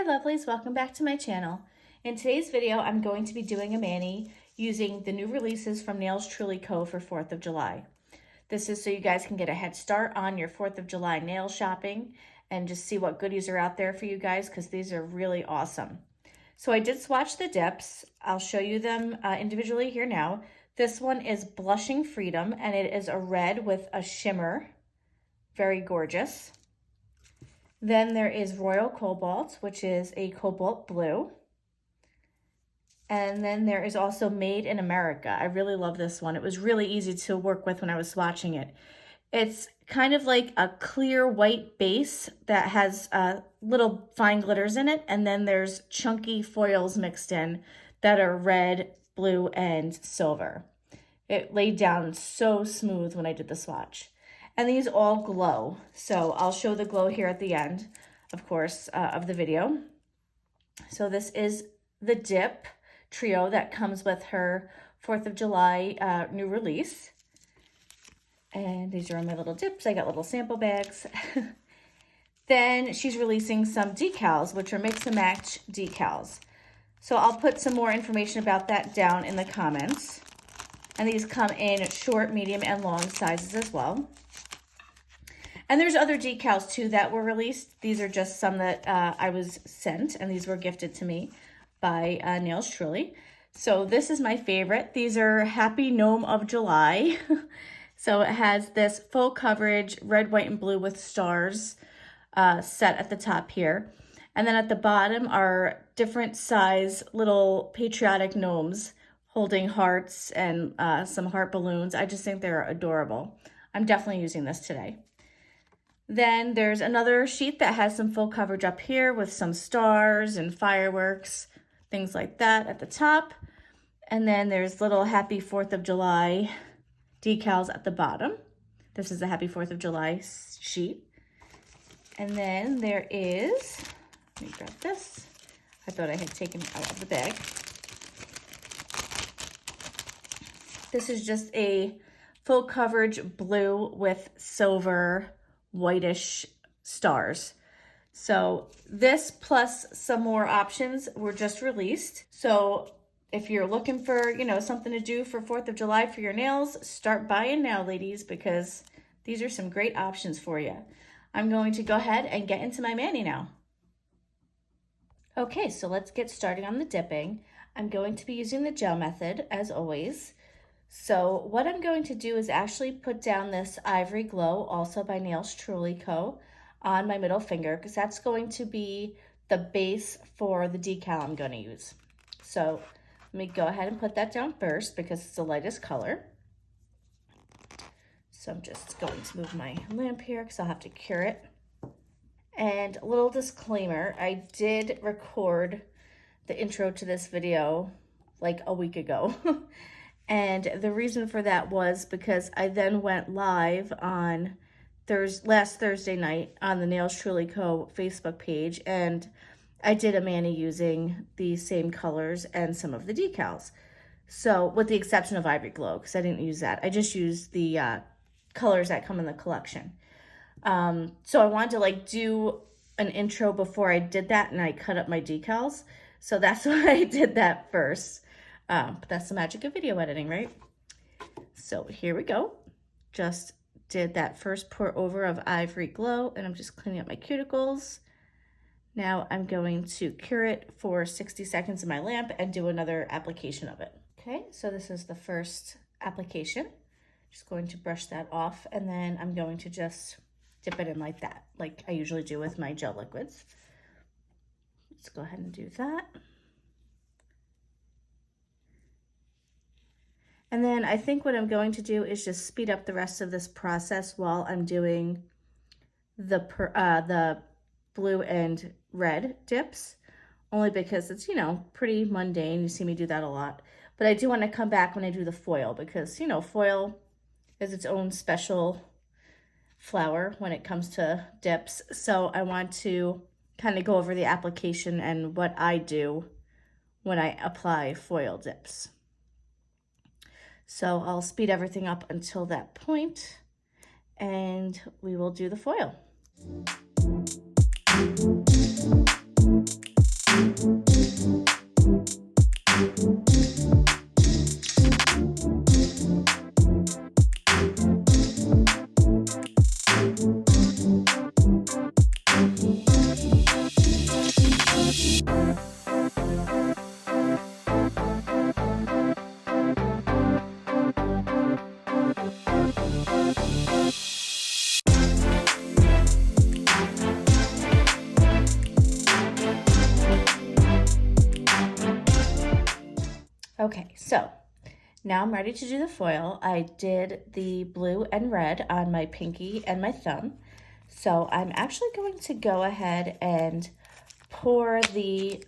Hi lovelies, welcome back to my channel. In today's video, I'm going to be doing a mani using the new releases from Nails Truly Co. for 4th of July. This is so you guys can get a head start on your 4th of July nail shopping and just see what goodies are out there for you guys because these are really awesome. So I did swatch the dips. I'll show you them individually here now. This one is Blushing Freedom and it is a red with a shimmer. Very gorgeous. Then there is Royal Cobalt, which is a cobalt blue. And then there is also Made in America. I really love this one. It was really easy to work with when I was swatching it. It's kind of like a clear white base that has little fine glitters in it. And then there's chunky foils mixed in that are red, blue, and silver. It laid down so smooth when I did the swatch. And these all glow. So I'll show the glow here at the end, of course, of the video. So this is the Dip Trio that comes with her 4th of July new release. And these are my little dips. I got little sample bags. Then she's releasing some decals, which are mix and match decals. So I'll put some more information about that down in the comments. And these come in short, medium, and long sizes as well. And there's other decals too that were released. These are just some that I was sent, and these were gifted to me by Nails Truly. So this is my favorite. These are Happy Gnome of July. So it has this full coverage red, white, and blue with stars set at the top here. And then at the bottom are different size little patriotic gnomes holding hearts and some heart balloons. I just think they're adorable. I'm definitely using this today. Then there's another sheet that has some full coverage up here with some stars and fireworks, things like that at the top. And then there's little Happy 4th of July decals at the bottom. This is a Happy 4th of July sheet. And then there is, let me grab this. I thought I had taken it out of the bag. This is just a full coverage blue with silver whitish stars. So this plus some more options were just released. So if you're looking for, you know, something to do for 4th of July for your nails, start buying now, ladies, because these are some great options for you. I'm going to go ahead and get into my mani now. Okay, so let's get started on the dipping. I'm going to be using the gel method as always. So what I'm going to do is actually put down this Ivory Glow, also by Nails Truly Co., on my middle finger, because that's going to be the base for the decal I'm going to use. So let me go ahead and put that down first because it's the lightest color. So I'm just going to move my lamp here because I'll have to cure it. And a little disclaimer, I did record the intro to this video like a week ago. And the reason for that was because I then went live on last Thursday night on the Nails Truly Co. Facebook page, and I did a mani using the same colors and some of the decals. So with the exception of Ivory Glow, because I didn't use that. I just used the colors that come in the collection. So I wanted to like do an intro before I did that, and I cut up my decals. So that's why I did that first. But that's the magic of video editing, right? So here we go. Just did that first pour over of Ivory Glow, and I'm just cleaning up my cuticles. Now I'm going to cure it for 60 seconds in my lamp and do another application of it. Okay, so this is the first application. Just going to brush that off, and then I'm going to just dip it in like that, like I usually do with my gel liquids. Let's go ahead and do that. And then I think what I'm going to do is just speed up the rest of this process while I'm doing the blue and red dips, only because it's, you know, pretty mundane. You see me do that a lot. But I do want to come back when I do the foil because, you know, foil is its own special flower when it comes to dips. So I want to kind of go over the application and what I do when I apply foil dips. So I'll speed everything up until that point, and we will do the foil. So now I'm ready to do the foil. I did the blue and red on my pinky and my thumb. So I'm actually going to go ahead and pour the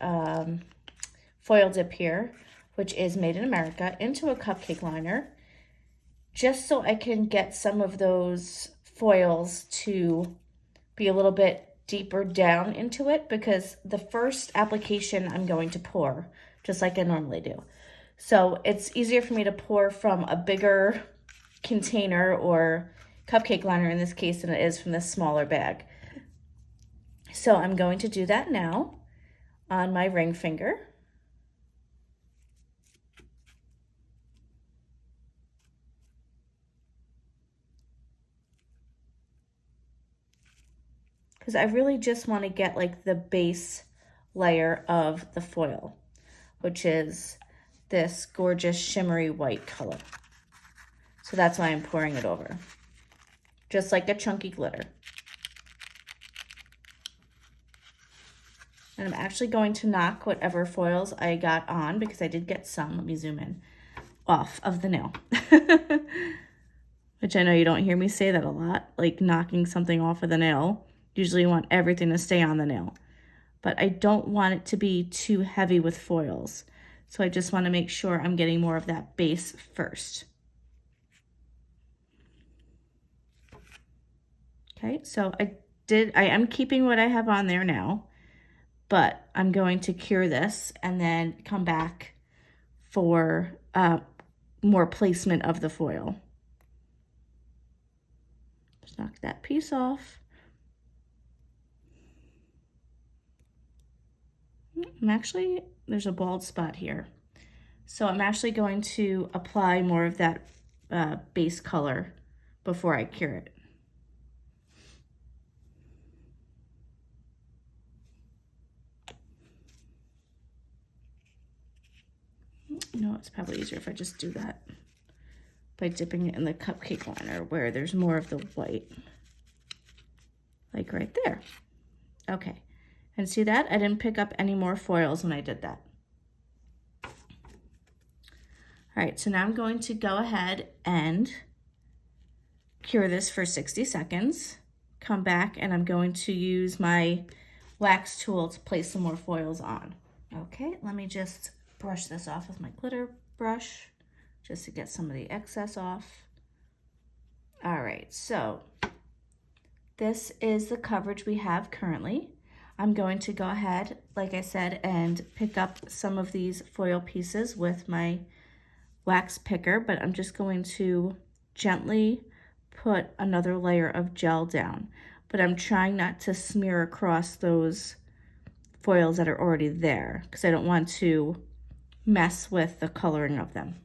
foil dip here, which is made in America, into a cupcake liner, just so I can get some of those foils to be a little bit deeper down into it, because the first application I'm going to pour just like I normally do. So it's easier for me to pour from a bigger container or cupcake liner in this case than it is from this smaller bag. So I'm going to do that now on my ring finger. Because I really just want to get like the base layer of the foil, which is this gorgeous shimmery white color. So that's why I'm pouring it over, just like a chunky glitter. And I'm actually going to knock whatever foils I got on, because I did get some, let me zoom in, off of the nail. Which I know you don't hear me say that a lot, like knocking something off of the nail. Usually you want everything to stay on the nail. But I don't want it to be too heavy with foils. So I just want to make sure I'm getting more of that base first. Okay, so I am keeping what I have on there now, but I'm going to cure this and then come back for more placement of the foil. Just knock that piece off. There's a bald spot here. So I'm actually going to apply more of that base color before I cure it. You know, it's probably easier if I just do that by dipping it in the cupcake liner where there's more of the white, like right there. Okay. And see that? I didn't pick up any more foils when I did that. All right, so now I'm going to go ahead and cure this for 60 seconds. Come back and I'm going to use my wax tool to place some more foils on. Okay, let me just brush this off with my glitter brush just to get some of the excess off. All right, so this is the coverage we have currently. I'm going to go ahead, like I said, and pick up some of these foil pieces with my wax picker, but I'm just going to gently put another layer of gel down. But I'm trying not to smear across those foils that are already there, because I don't want to mess with the coloring of them.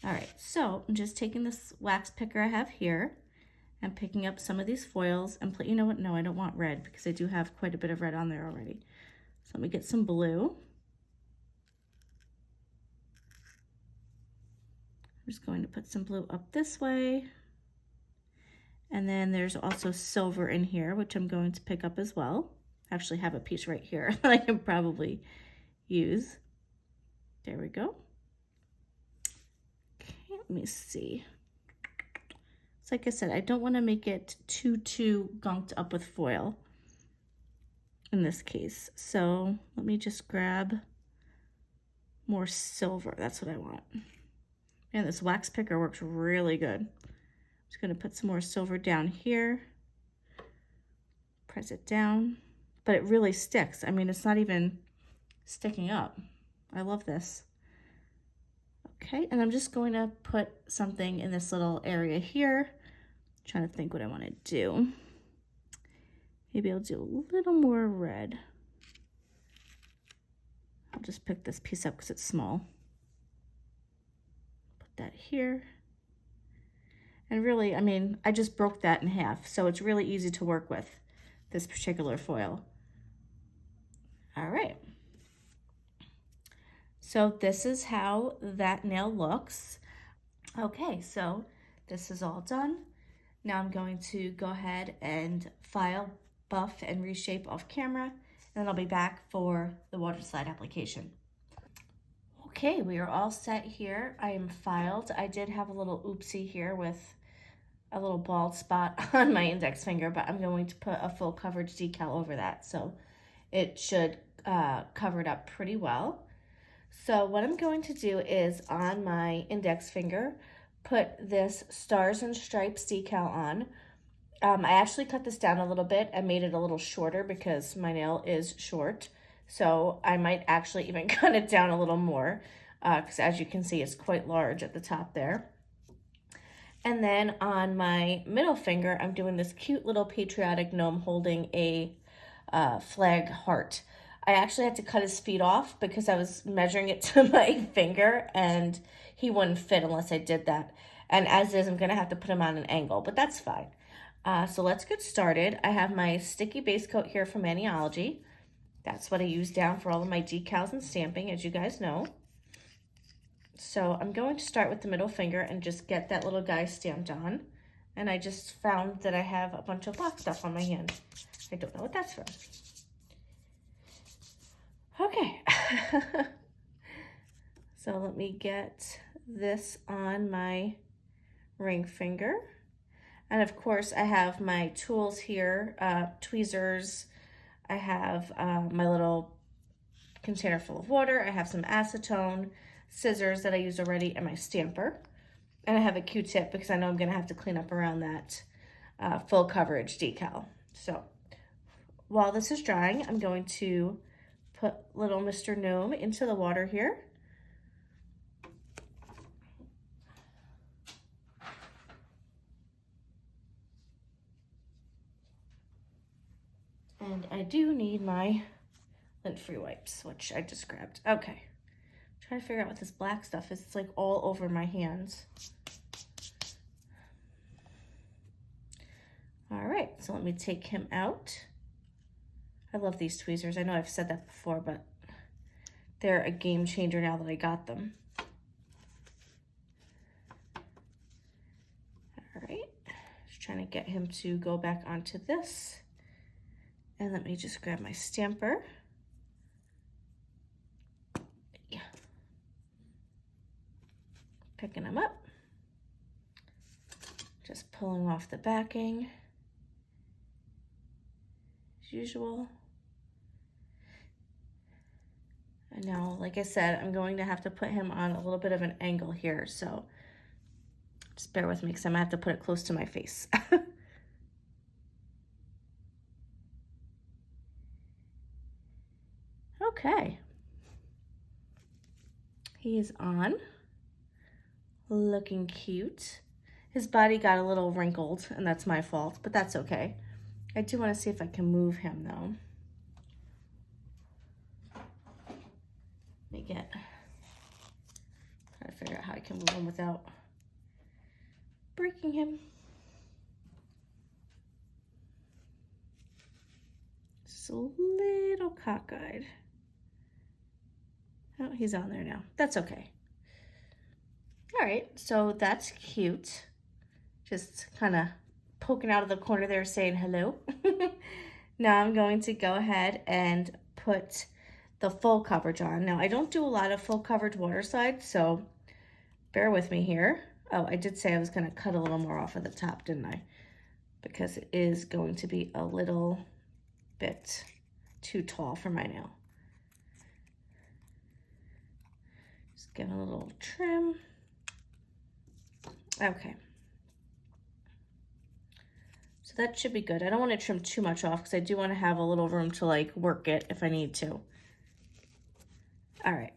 All right, so I'm just taking this wax picker I have here and picking up some of these foils and you know what? No, I don't want red because I do have quite a bit of red on there already. So let me get some blue. I'm just going to put some blue up this way. And then there's also silver in here, which I'm going to pick up as well. I actually have a piece right here that I can probably use. There we go. Let me see. So like I said, I don't want to make it too gunked up with foil in this case. So let me just grab more silver. That's what I want. And this wax picker works really good. I'm just going to put some more silver down here. Press it down. But it really sticks. I mean, it's not even sticking up. I love this. Okay, and I'm just going to put something in this little area here. I'm trying to think what I want to do. Maybe I'll do a little more red. I'll just pick this piece up because it's small. Put that here. And really, I mean, I just broke that in half, so it's really easy to work with, this particular foil. All right. So this is how that nail looks. Okay, so this is all done. Now I'm going to go ahead and file, buff, and reshape off camera, and then I'll be back for the water slide application. Okay, we are all set here. I am filed. I did have a little oopsie here with a little bald spot on my index finger, but I'm going to put a full coverage decal over that, so it should cover it up pretty well. So what I'm going to do is on my index finger, put this Stars and Stripes decal on. I actually cut this down a little bit and made it a little shorter because my nail is short. So I might actually even cut it down a little more because as you can see, it's quite large at the top there. And then on my middle finger, I'm doing this cute little patriotic gnome holding a flag heart. I actually had to cut his feet off because I was measuring it to my finger and he wouldn't fit unless I did that. And as is, I'm gonna have to put him on an angle, but that's fine. So let's get started. I have my sticky base coat here from Maniology. That's what I use down for all of my decals and stamping, as you guys know. So I'm going to start with the middle finger and just get that little guy stamped on. And I just found that I have a bunch of black stuff on my hand. I don't know what that's from. Okay. So let me get this on my ring finger. And of course I have my tools here, tweezers. I have my little container full of water. I have some acetone, scissors that I used already, and my stamper. And I have a Q-tip because I know I'm gonna have to clean up around that full coverage decal. So while this is drying, I'm going to put little Mr. Gnome into the water here. And I do need my lint-free wipes, which I just grabbed. Okay, I'm trying to figure out what this black stuff is. It's like all over my hands. All right, so let me take him out. I love these tweezers. I know I've said that before, but they're a game changer now that I got them. All right, just trying to get him to go back onto this. And let me just grab my stamper. Yeah. Picking him up. Just pulling off the backing, as usual. And now, like I said, I'm going to have to put him on a little bit of an angle here, so just bear with me because I'm gonna have to put it close to my face. Okay. He's on, looking cute. His body got a little wrinkled, and that's my fault, but that's okay. I do want to see if I can move him, though. Let me try to figure out how I can move him without breaking him. Just a little cockeyed. Oh, he's on there now. That's okay. All right, so that's cute. Just kind of poking out of the corner there saying hello. Now I'm going to go ahead and put the full coverage on. Now I don't do a lot of full coverage water slides, so bear with me here. Oh, I did say I was gonna cut a little more off of the top, didn't I? Because it is going to be a little bit too tall for my nail. Just give it a little trim. Okay. So that should be good. I don't want to trim too much off because I do want to have a little room to like work it if I need to. All right.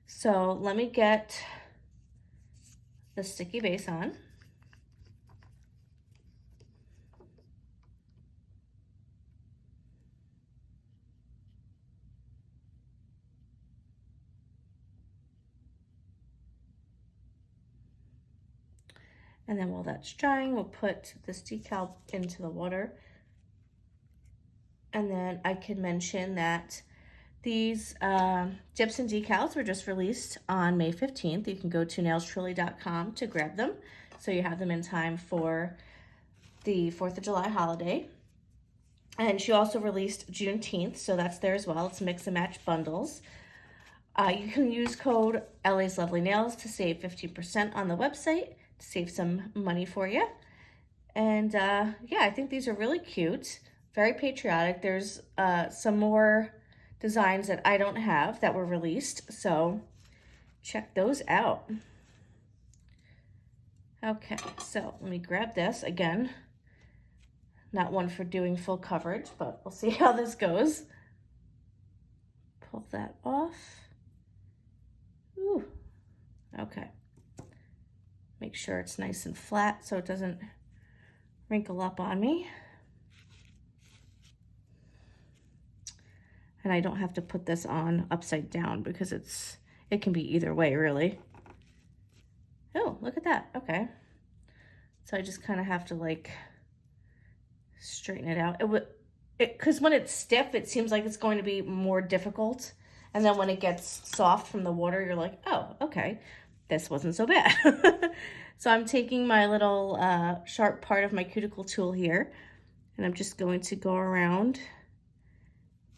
So let me get the sticky base on. And then while that's drying, we'll put this decal into the water. And then I can mention that These dips and decals were just released on May 15th. You can go to nailstruly.com to grab them, so you have them in time for the 4th of July holiday. And she also released Juneteenth, so that's there as well. It's mix and match bundles. You can use code LASLOVELYNAILS to save 15% on the website, to save some money for you. And yeah, I think these are really cute, very patriotic. There's some more designs that I don't have that were released, so check those out. Okay, so let me grab this again. Not one for doing full coverage, but we'll see how this goes. Pull that off. Ooh, okay. Make sure it's nice and flat so it doesn't wrinkle up on me. And I don't have to put this on upside down because it can be either way, really. Oh, look at that. Okay. So I just kind of have to like straighten it out. Because when it's stiff, it seems like it's going to be more difficult. And then when it gets soft from the water, you're like, oh, okay, this wasn't so bad. So I'm taking my little sharp part of my cuticle tool here, and I'm just going to go around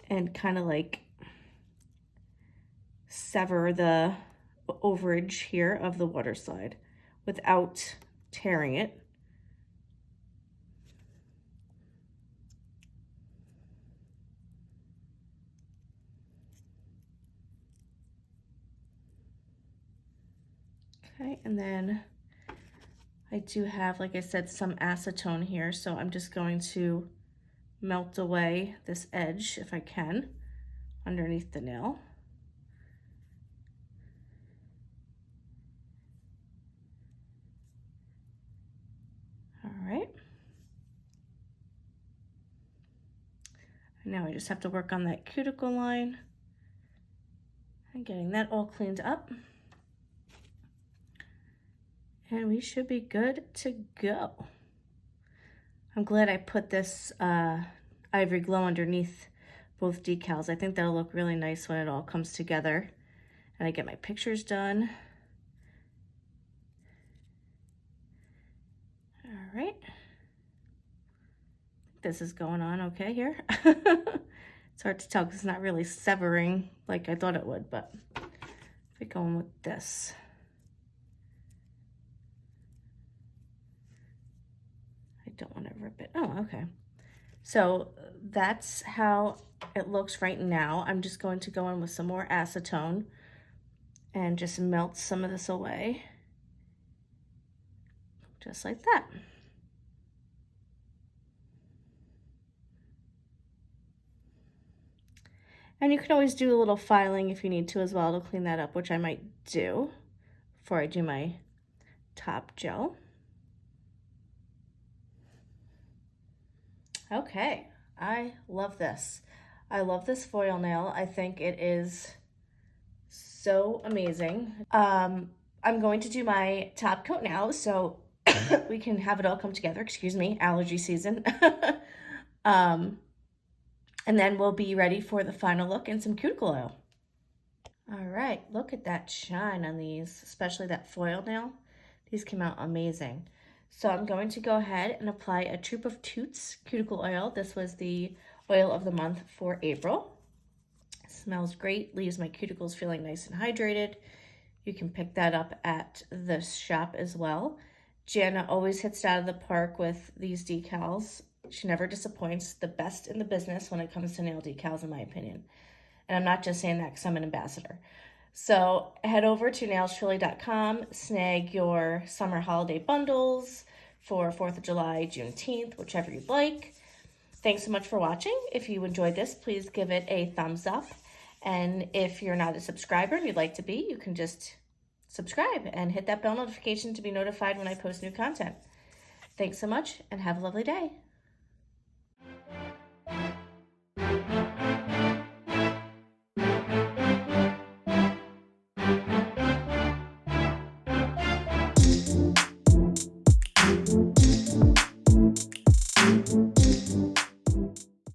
and kind of like sever the overage here of the water slide without tearing it. Okay, and then I do have, like I said, some acetone here, so I'm just going to melt away this edge, if I can, underneath the nail. All right. And now I just have to work on that cuticle line and getting that all cleaned up. And we should be good to go. I'm glad I put this ivory glow underneath both decals. I think that'll look really nice when it all comes together and I get my pictures done. All right. This is going on okay here. It's hard to tell because it's not really severing like I thought it would, but we're going with this. Don't want to rip it. Oh, okay. So that's how it looks right now. I'm just going to go in with some more acetone and just melt some of this away. Just like that. And you can always do a little filing if you need to as well to clean that up, which I might do before I do my top gel. Okay, I love this. I love this foil nail. I think it is so amazing. I'm going to do my top coat now so we can have it all come together. Excuse me, allergy season. And then we'll be ready for the final look and some cuticle oil. All right, look at that shine on these, especially that foil nail. These came out amazing. So I'm going to go ahead and apply a Troop of Toots cuticle oil. This was the oil of the month for April. It smells great, leaves my cuticles feeling nice and hydrated. You can pick that up at the shop as well. Jana always hits it out of the park with these decals. She never disappoints. The best in the business when it comes to nail decals, in my opinion. And I'm not just saying that because I'm an ambassador. So head over to nailstruly.com, snag your summer holiday bundles for 4th of July, Juneteenth, whichever you'd like. Thanks so much for watching. If you enjoyed this, please give it a thumbs up. And if you're not a subscriber and you'd like to be, you can just subscribe and hit that bell notification to be notified when I post new content. Thanks so much and have a lovely day.